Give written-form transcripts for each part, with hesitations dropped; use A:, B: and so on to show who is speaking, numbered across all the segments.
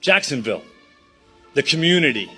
A: Jacksonville, the community.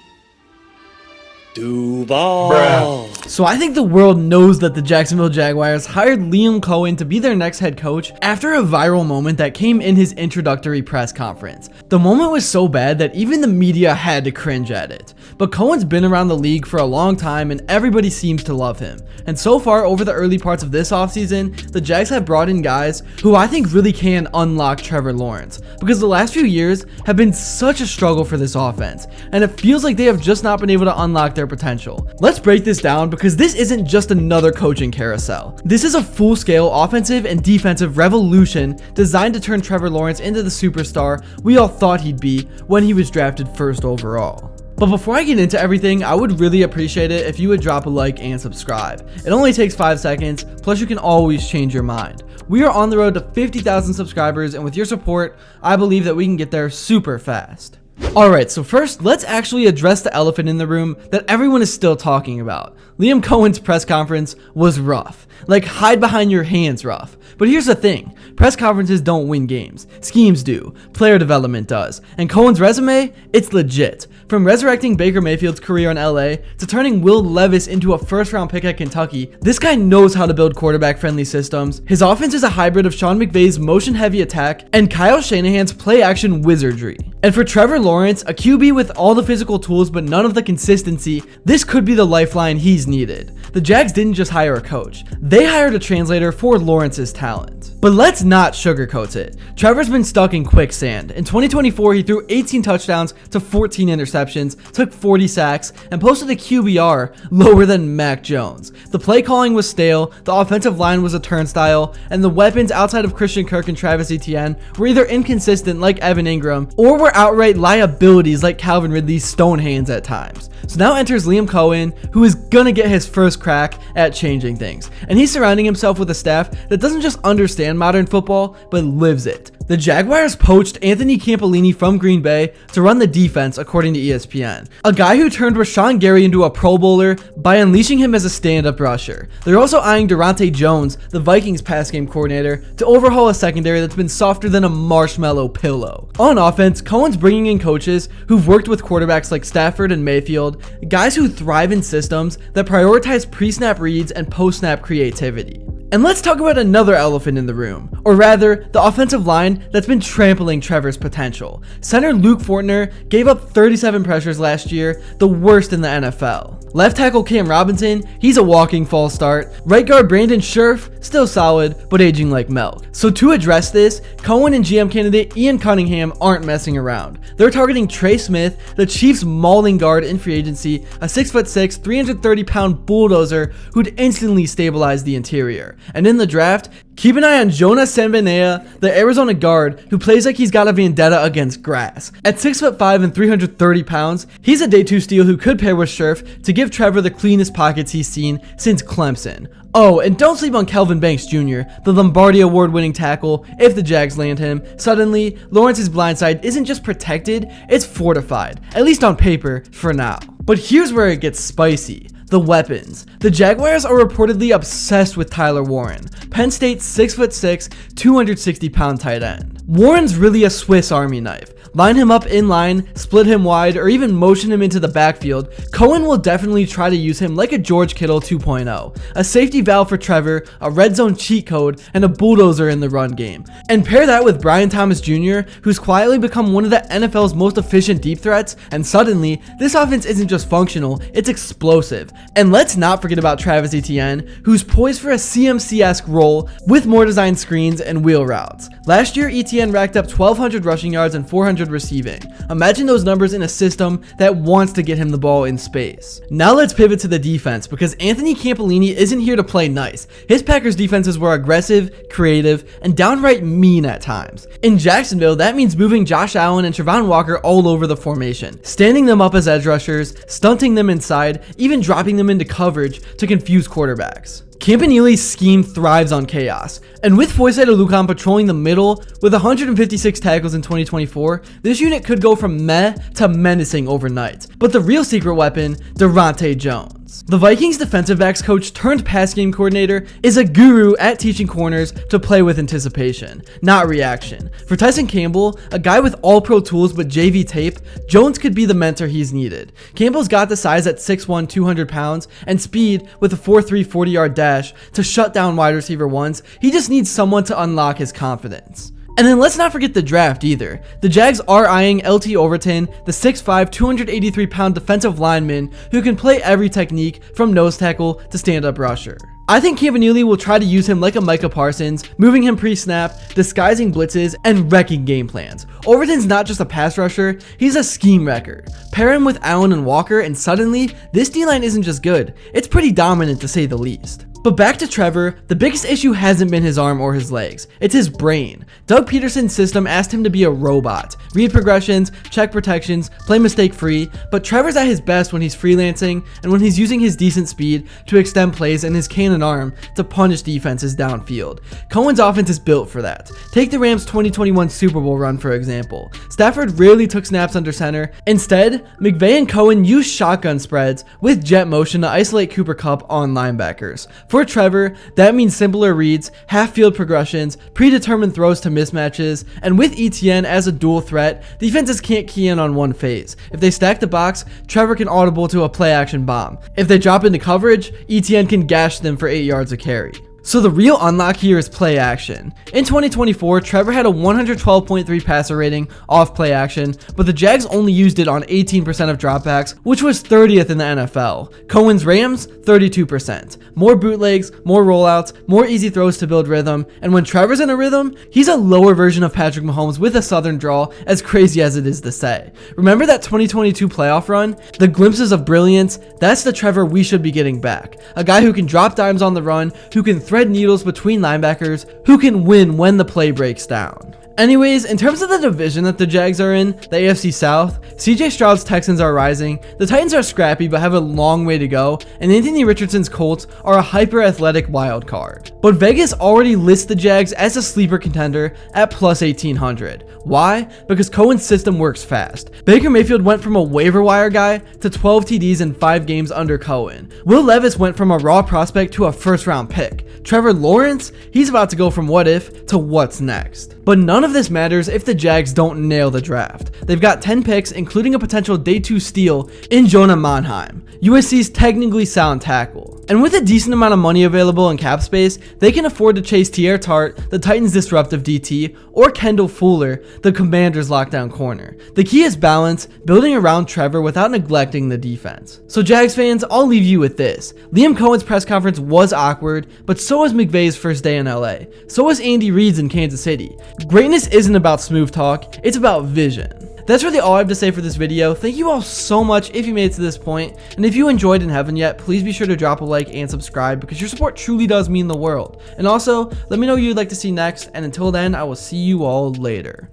A: Duval.
B: So I think the world knows that the Jacksonville Jaguars hired Liam Coen to be their next head coach after a viral moment that came in his introductory press conference. The moment was so bad that even the media had to cringe at it. But Coen's been around the league for a long time and everybody seems to love him. And so far over the early parts of this offseason, the Jags have brought in guys who I think really can unlock Trevor Lawrence, because the last few years have been such a struggle for this offense, and it feels like they have just not been able to unlock their potential. Let's break this down, because this isn't just another coaching carousel. This is a full-scale offensive and defensive revolution designed to turn Trevor Lawrence into the superstar we all thought he'd be when he was drafted first overall. But before I get into everything, I would really appreciate it if you would drop a like and subscribe. It only takes 5 seconds, plus you can always change your mind. We are on the road to 50,000 subscribers, and with your support, I believe that we can get there super fast. Alright, so first, let's actually address the elephant in the room that everyone is still talking about. Liam Coen's press conference was rough. Like, hide behind your hands rough. But here's the thing, press conferences don't win games. Schemes do. Player development does. And Coen's resume? It's legit. From resurrecting Baker Mayfield's career in LA to turning Will Levis into a first-round pick at Kentucky, this guy knows how to build quarterback-friendly systems. His offense is a hybrid of Sean McVay's motion-heavy attack and Kyle Shanahan's play-action wizardry. And for Trevor Lawrence, a QB with all the physical tools but none of the consistency, this could be the lifeline he's needed. The Jags didn't just hire a coach, they hired a translator for Lawrence's talent. But let's not sugarcoat it. Trevor's been stuck in quicksand. In 2024, he threw 18 touchdowns to 14 interceptions, took 40 sacks, and posted a QBR lower than Mac Jones. The play calling was stale, the offensive line was a turnstile, and the weapons outside of Christian Kirk and Travis Etienne were either inconsistent like Evan Ingram, or were outright liabilities like Calvin Ridley's stone hands at times. So now enters Liam Coen, who is gonna get his first crack at changing things. And he's surrounding himself with a staff that doesn't just understand modern football, but lives it. The Jaguars poached Anthony Campolini from Green Bay to run the defense, according to ESPN. A guy who turned Rashawn Gary into a Pro Bowler by unleashing him as a stand-up rusher. They're also eyeing Durante Jones, the Vikings pass game coordinator, to overhaul a secondary that's been softer than a marshmallow pillow. On offense, Coen's bringing in coaches who've worked with quarterbacks like Stafford and Mayfield, guys who thrive in systems that prioritize pre-snap reads and post-snap creativity. And let's talk about another elephant in the room, or rather, the offensive line that's been trampling Trevor's potential. Center Luke Fortner gave up 37 pressures last year, the worst in the NFL. Left tackle Cam Robinson, he's a walking false start. Right guard Brandon Scherff, still solid, but aging like milk. So to address this, Coen and GM candidate Ian Cunningham aren't messing around. They're targeting Trey Smith, the Chiefs' mauling guard in free agency, a 6'6", 330-pound bulldozer who'd instantly stabilize the interior. And in the draft, keep an eye on Jonah Sanbenea, the Arizona guard who plays like he's got a vendetta against grass. At 6'5" and 330 pounds, he's a day 2 steal who could pair with Scherff to give Trevor the cleanest pockets he's seen since Clemson. Oh, and don't sleep on Kelvin Banks Jr., the Lombardi Award-winning tackle. If the Jags land him, suddenly, Lawrence's blind side isn't just protected, it's fortified, at least on paper, for now. But here's where it gets spicy. The weapons. The Jaguars are reportedly obsessed with Tyler Warren, Penn State's 6'6", 260-pound tight end. Warren's really a Swiss Army knife. Line him up in line, split him wide, or even motion him into the backfield, Coen will definitely try to use him like a George Kittle 2.0, a safety valve for Trevor, a red zone cheat code, and a bulldozer in the run game. And pair that with Brian Thomas Jr., who's quietly become one of the NFL's most efficient deep threats, and suddenly, this offense isn't just functional, it's explosive. And let's not forget about Travis Etienne, who's poised for a CMC-esque role with more designed screens and wheel routes. Last year, Etienne racked up 1,200 rushing yards and 400 receiving. Imagine those numbers in a system that wants to get him the ball in space. Now let's pivot to the defense, because Anthony Campolini isn't here to play nice. His Packers defenses were aggressive, creative, and downright mean at times. In Jacksonville, that means moving Josh Allen and Travon Walker all over the formation, standing them up as edge rushers, stunting them inside, even dropping them into coverage to confuse quarterbacks. Campanili's scheme thrives on chaos, and with Foyesade Oluokun patrolling the middle with 156 tackles in 2024, this unit could go from meh to menacing overnight. But the real secret weapon, Durante Jones. pounds. The Vikings defensive backs coach turned pass game coordinator is a guru at teaching corners to play with anticipation, not reaction. For Tyson Campbell, a guy with all pro tools but JV tape, Jones could be the mentor he's needed. Campbell's got the size at 6'1", 200 pounds and speed with a 4.3 40-yard dash to shut down wide receiver ones. He just needs someone to unlock his confidence. And then let's not forget the draft either. The Jags are eyeing LT Overton, the 6'5", 283-pound defensive lineman who can play every technique from nose tackle to stand-up rusher. I think Campanile will try to use him like a Micah Parsons, moving him pre-snap, disguising blitzes, and wrecking game plans. Overton's not just a pass rusher, he's a scheme wrecker. Pair him with Allen and Walker and suddenly, this D-line isn't just good, it's pretty dominant to say the least. But back to Trevor, the biggest issue hasn't been his arm or his legs, it's his brain. Doug Peterson's system asked him to be a robot, read progressions, check protections, play mistake free, but Trevor's at his best when he's freelancing and when he's using his decent speed to extend plays and his cannon arm to punish defenses downfield. Cohen's offense is built for that. Take the Rams' 2021 Super Bowl run for example. Stafford rarely took snaps under center. Instead, McVay and Coen used shotgun spreads with jet motion to isolate Cooper Kupp on linebackers. For Trevor, that means simpler reads, half-field progressions, predetermined throws to mismatches, and with ETN as a dual threat, defenses can't key in on one phase. If they stack the box, Trevor can audible to a play-action bomb. If they drop into coverage, ETN can gash them for 8 yards a carry. So the real unlock here is play action. In 2024, Trevor had a 112.3 passer rating off play action, but the Jags only used it on 18% of dropbacks, which was 30th in the NFL. Cohen's Rams, 32%. More bootlegs, more rollouts, more easy throws to build rhythm, and when Trevor's in a rhythm, he's a lower version of Patrick Mahomes with a southern drawl, as crazy as it is to say. Remember that 2022 playoff run? The glimpses of brilliance? That's the Trevor we should be getting back. A guy who can drop dimes on the run, who can thread needles between linebackers, who can win when the play breaks down. Anyways, in terms of the division that the Jags are in, the AFC South, CJ Stroud's Texans are rising, the Titans are scrappy but have a long way to go, and Anthony Richardson's Colts are a hyper-athletic wild card. But Vegas already lists the Jags as a sleeper contender at plus 1800. Why? Because Cohen's system works fast. Baker Mayfield went from a waiver wire guy to 12 TDs in 5 games under Cohen. Will Levis went from a raw prospect to a first-round pick. Trevor Lawrence, he's about to go from what if to what's next. But none of this matters if the Jags don't nail the draft. They've got 10 picks, including a potential day 2 steal in Jonah Monheim, USC's technically sound tackle. And with a decent amount of money available in cap space, they can afford to chase Tier Tart, the Titans' disruptive DT, or Kendall Fuller, the Commanders' lockdown corner. The key is balance, building around Trevor without neglecting the defense. So Jags fans, I'll leave you with this. Liam Coen's press conference was awkward, but so was McVay's first day in LA. So was Andy Reid's in Kansas City. Greatness isn't about smooth talk, it's about vision. That's really all I have to say for this video. Thank you all so much if you made it to this point, and if you enjoyed and haven't yet, please be sure to drop a like and subscribe because your support truly does mean the world. And also, let me know who you'd like to see next, and until then, I will see you all later.